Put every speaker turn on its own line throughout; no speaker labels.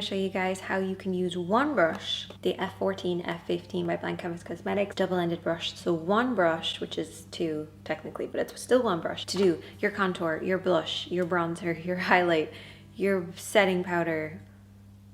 show you guys how you can use one brush, the F14 F15 by Blank Canvas Cosmetics double-ended brush. So one brush, which is two technically, but it's still one brush, to do your contour, your blush, your bronzer, your highlight, your setting powder.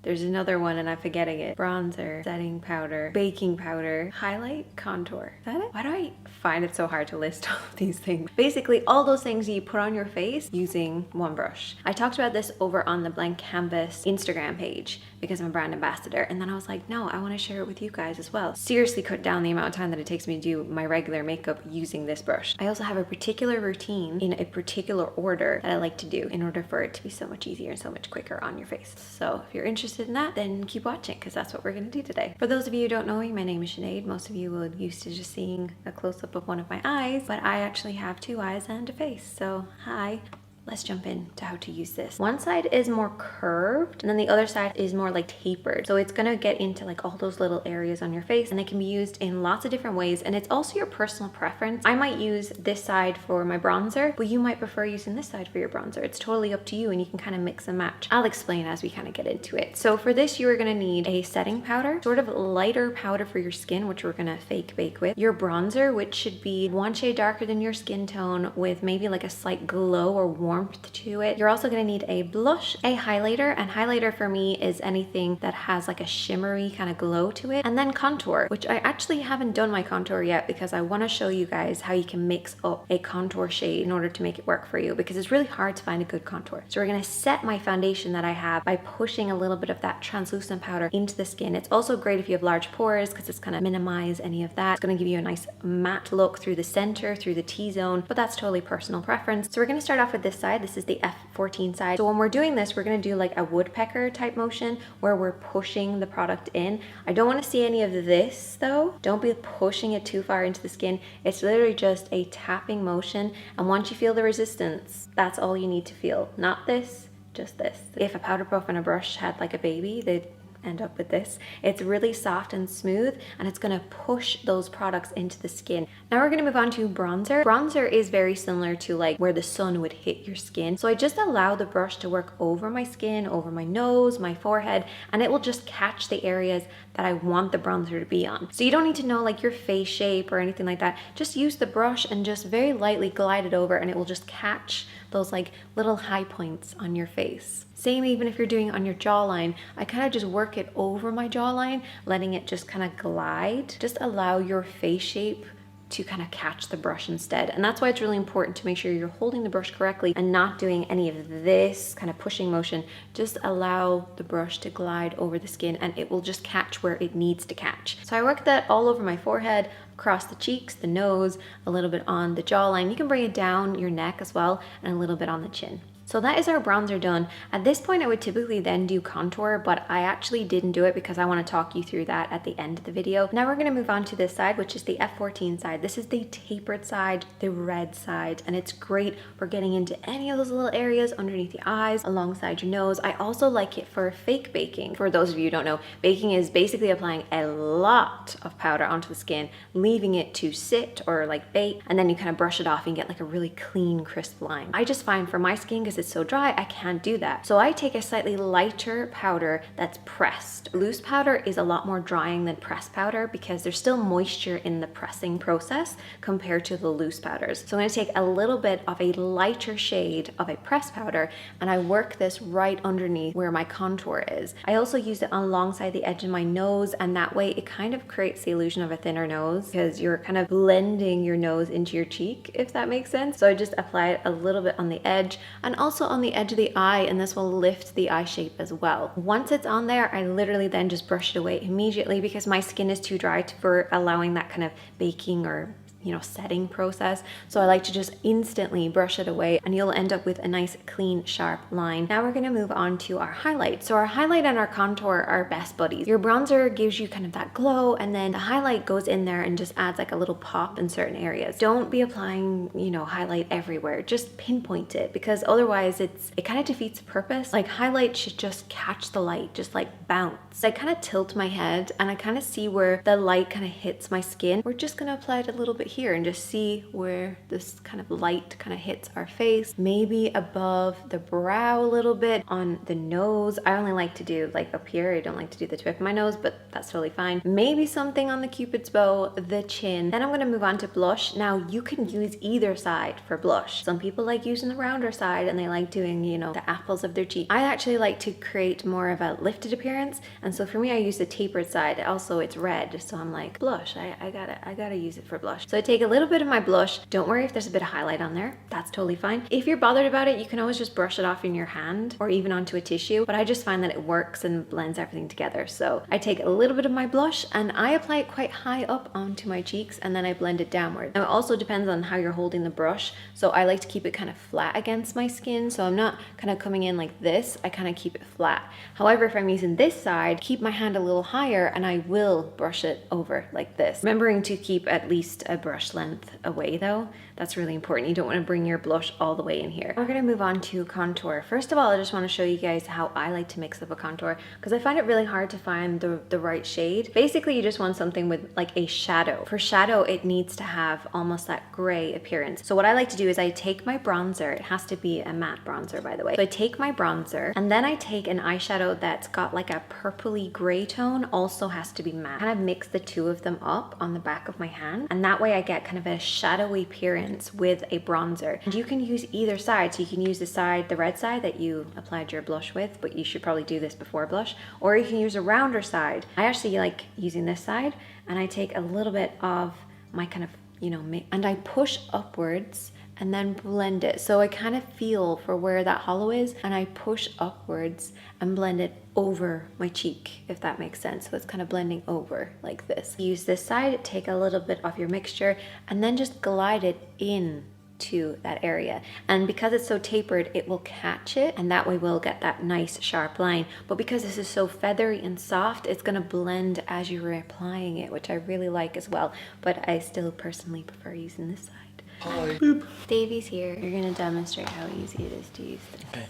There's another one and I'm forgetting it. Bronzer, setting powder, baking powder, highlight, contour. Is that it? Why do I find it so hard to list all of these things? Basically, all those things you put on your face using one brush. I talked about this over on the Blank Canvas Instagram page because I'm a brand ambassador. And then I was like, no, I want to share it with you guys as well. Seriously cut down the amount of time that it takes me to do my regular makeup using this brush. I also have a particular routine in a particular order that I like to do in order for it to be so much easier and so much quicker on your face. So if you're interested in that, then keep watching because that's what we're going to do today. For those of you who don't know me, my name is Sinead. Most of you will used to just seeing a close-up of one of my eyes, but I actually have two eyes and a face. So hi. Let's jump into how to use this. One side is more curved and then the other side is more like tapered. So it's gonna get into like all those little areas on your face and it can be used in lots of different ways and it's also your personal preference. I might use this side for my bronzer, but you might prefer using this side for your bronzer. It's totally up to you and you can kind of mix and match. I'll explain as we kind of get into it. So for this, you are gonna need a setting powder, sort of lighter powder for your skin, which we're gonna fake bake with. Your bronzer, which should be one shade darker than your skin tone with maybe like a slight glow or warmth to it. You're also going to need a blush, a highlighter, and highlighter for me is anything that has like a shimmery kind of glow to it, and then contour, which I actually haven't done my contour yet because I want to show you guys how you can mix up a contour shade in order to make it work for you because it's really hard to find a good contour. So we're going to set my foundation that I have by pushing a little bit of that translucent powder into the skin. It's also great if you have large pores because it's going to minimize any of that. It's going to give you a nice matte look through the center, through the T-zone, but that's totally personal preference. So we're going to start off with this side. This is the F14 side. So when we're doing this, we're going to do like a woodpecker type motion where we're pushing the product in. I don't want to see any of this though. Don't be pushing it too far into the skin. It's literally just a tapping motion. And once you feel the resistance, that's all you need to feel. Not this, just this. If a powder puff and a brush had like a baby, they'd end up with this. It's really soft and smooth and it's going to push those products into the skin. Now we're going to move on to bronzer. Bronzer is very similar to like where the sun would hit your skin. So I just allow the brush to work over my skin, over my nose, my forehead, and it will just catch the areas that I want the bronzer to be on. So you don't need to know like your face shape or anything like that. Just use the brush and just very lightly glide it over and it will just catch those like little high points on your face. Same even if you're doing it on your jawline. I kind of just work it over my jawline, letting it just kind of glide. Just allow your face shape to kind of catch the brush instead. And that's why it's really important to make sure you're holding the brush correctly and not doing any of this kind of pushing motion. Just allow the brush to glide over the skin and it will just catch where it needs to catch. So I work that all over my forehead, across the cheeks, the nose, a little bit on the jawline. You can bring it down your neck as well and a little bit on the chin. So that is our bronzer done. At this point, I would typically then do contour, but I actually didn't do it because I want to talk you through that at the end of the video. Now we're going to move on to this side, which is the F14 side. This is the tapered side, the red side, and it's great for getting into any of those little areas underneath the eyes, alongside your nose. I also like it for fake baking. For those of you who don't know, baking is basically applying a lot of powder onto the skin, leaving it to sit or like bake, and then you kind of brush it off and get like a really clean, crisp line. I just find for my skin, because it's so dry, I can't do that. So I take a slightly lighter powder that's pressed. Loose powder is a lot more drying than pressed powder because there's still moisture in the pressing process compared to the loose powders. So I'm going to take a little bit of a lighter shade of a pressed powder and I work this right underneath where my contour is. I also use it alongside the edge of my nose and that way it kind of creates the illusion of a thinner nose because you're kind of blending your nose into your cheek, if that makes sense. So I just apply it a little bit on the edge and also on the edge of the eye, and this will lift the eye shape as well. Once it's on there, I literally then just brush it away immediately because my skin is too dry for allowing that kind of baking or setting process. So I like to just instantly brush it away and you'll end up with a nice clean sharp line. Now we're going to move on to our highlight. So our highlight and our contour are best buddies. Your bronzer gives you kind of that glow and then the highlight goes in there and just adds like a little pop in certain areas. Don't be applying highlight everywhere. Just pinpoint it because otherwise it kind of defeats the purpose. Like highlight should just catch the light, just like bounce. I kind of tilt my head and I kind of see where the light kind of hits my skin. We're just going to apply it a little bit here and just see where this kind of light kind of hits our face. Maybe above the brow a little bit, on the nose. I only like to do like up here. I don't like to do the tip of my nose, but that's totally fine. Maybe something on the cupid's bow, the chin. Then I'm gonna move on to blush. Now you can use either side for blush. Some people like using the rounder side and they like doing, you know, the apples of their cheek. I actually like to create more of a lifted appearance, and so for me I use the tapered side. Also it's red, so I'm like, blush, I gotta use it for blush. So I take a little bit of my blush. Don't worry if there's a bit of highlight on there, that's totally fine. If you're bothered about it, you can always just brush it off in your hand or even onto a tissue, but I just find that it works and blends everything together. So I take a little bit of my blush and I apply it quite high up onto my cheeks, and then I blend it downward. Now it also depends on how you're holding the brush, so I like to keep it kind of flat against my skin, so I'm not kind of coming in like this. I kind of keep it flat. However, if I'm using this side, keep my hand a little higher and I will brush it over like this. Remembering to keep at least a brush length away though. That's really important. You don't want to bring your blush all the way in here. We're going to move on to contour. First of all, I just want to show you guys how I like to mix up a contour, because I find it really hard to find the right shade. Basically, you just want something with like a shadow. For shadow, it needs to have almost that gray appearance. So what I like to do is I take my bronzer. It has to be a matte bronzer, by the way. So I take my bronzer and then I take an eyeshadow that's got like a purpley gray tone, also has to be matte. Kind of mix the two of them up on the back of my hand, and that way I get kind of a shadowy appearance with a bronzer. And you can use either side, so you can use the red side that you applied your blush with, but you should probably do this before blush, or you can use a rounder side. I actually like using this side, and I take a little bit of my kind of, you know, and I push upwards and then blend it. So I kind of feel for where that hollow is, and I push upwards and blend it over my cheek, if that makes sense. So it's kind of blending over like this. Use this side, take a little bit of your mixture, and then just glide it in to that area. And because it's so tapered, it will catch it, and that way we'll get that nice sharp line. But because this is so feathery and soft, it's gonna blend as you're applying it, which I really like as well. But I still personally prefer using this side.
Hi. Boop.
Davey's here. You're gonna demonstrate how easy it is to use this.
Okay.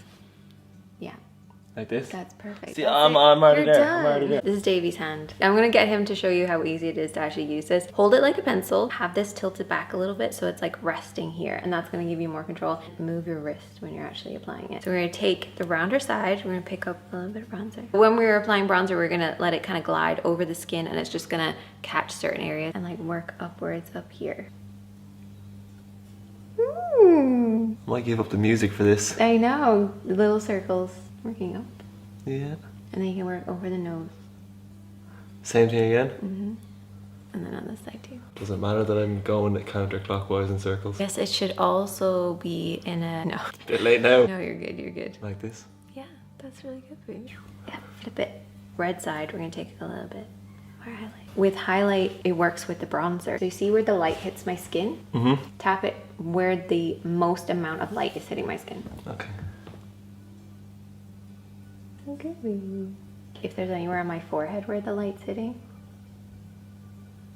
Yeah.
Like this?
That's perfect.
See,
That's
I'm already
You're
there.
done.
I'm already there.
This is Davey's hand. I'm gonna get him to show you how easy it is to actually use this. Hold it like a pencil. Have this tilted back a little bit so it's like resting here, and that's gonna give you more control. Move your wrist when you're actually applying it. So we're gonna take the rounder side. We're gonna pick up a little bit of bronzer. When we're applying bronzer, we're gonna let it kind of glide over the skin, and it's just gonna catch certain areas and like work upwards up here.
I might give up the music for this.
I know, little circles working up.
Yeah.
And then you can work over the nose.
Same thing again?
Mm-hmm. And then on this side too.
Does it matter that I'm going counterclockwise in circles?
Yes, it should also be in a, no.
Bit late now.
No, you're good, you're good.
Like this?
Yeah, that's really good for you. Yeah, flip it. Red side, we're gonna take a little bit more highlight. With highlight, it works with the bronzer. So you see where the light hits my skin?
Mm-hmm.
Tap it where the most amount of light is hitting my skin.
Okay.
Okay. If there's anywhere on my forehead where the light's hitting.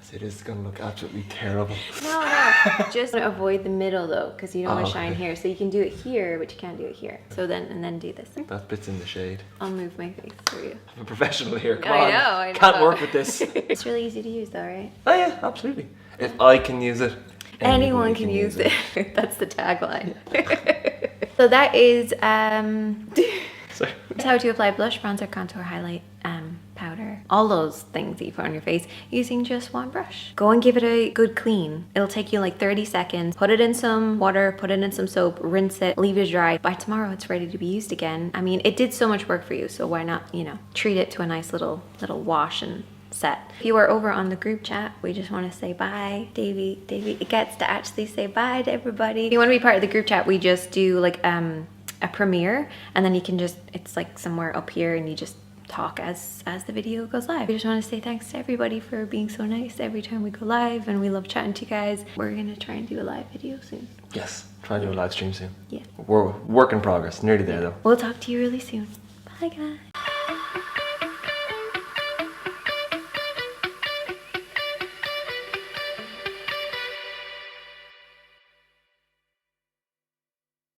See, this is gonna look absolutely terrible.
No, just avoid the middle though, because you don't want to shine here. So you can do it here, but you can't do it here. So then do this.
That bit's in the shade.
I'll move my face for you.
I'm a professional here, come
I
on.
know, I know.
Can't work with this.
It's really easy to use though, right?
Oh yeah, absolutely. If I can use it,
Anyone can use it. That's the tagline. So that is
Sorry.
that's how to apply blush, bronzer, contour, highlight, powder, all those things that you put on your face using just one brush. Go and give it a good clean. It'll take you like 30 seconds. Put it in some water, put it in some soap, rinse it, leave it dry. By tomorrow it's ready to be used again. I mean, it did so much work for you, so why not, you know, treat it to a nice little wash and set. If you are over on the group chat, we just want to say bye. Davey gets to actually say bye to everybody. If you want to be part of the group chat, we just do like a premiere, and then you can just, it's like somewhere up here, and you just talk as the video goes live. We just want to say thanks to everybody for being so nice every time we go live, and we love chatting to you guys. We're gonna try and do a live video soon.
Yes, try to do a live stream soon.
Yeah.
We're work in progress, nearly there though.
We'll talk to you really soon. Bye guys.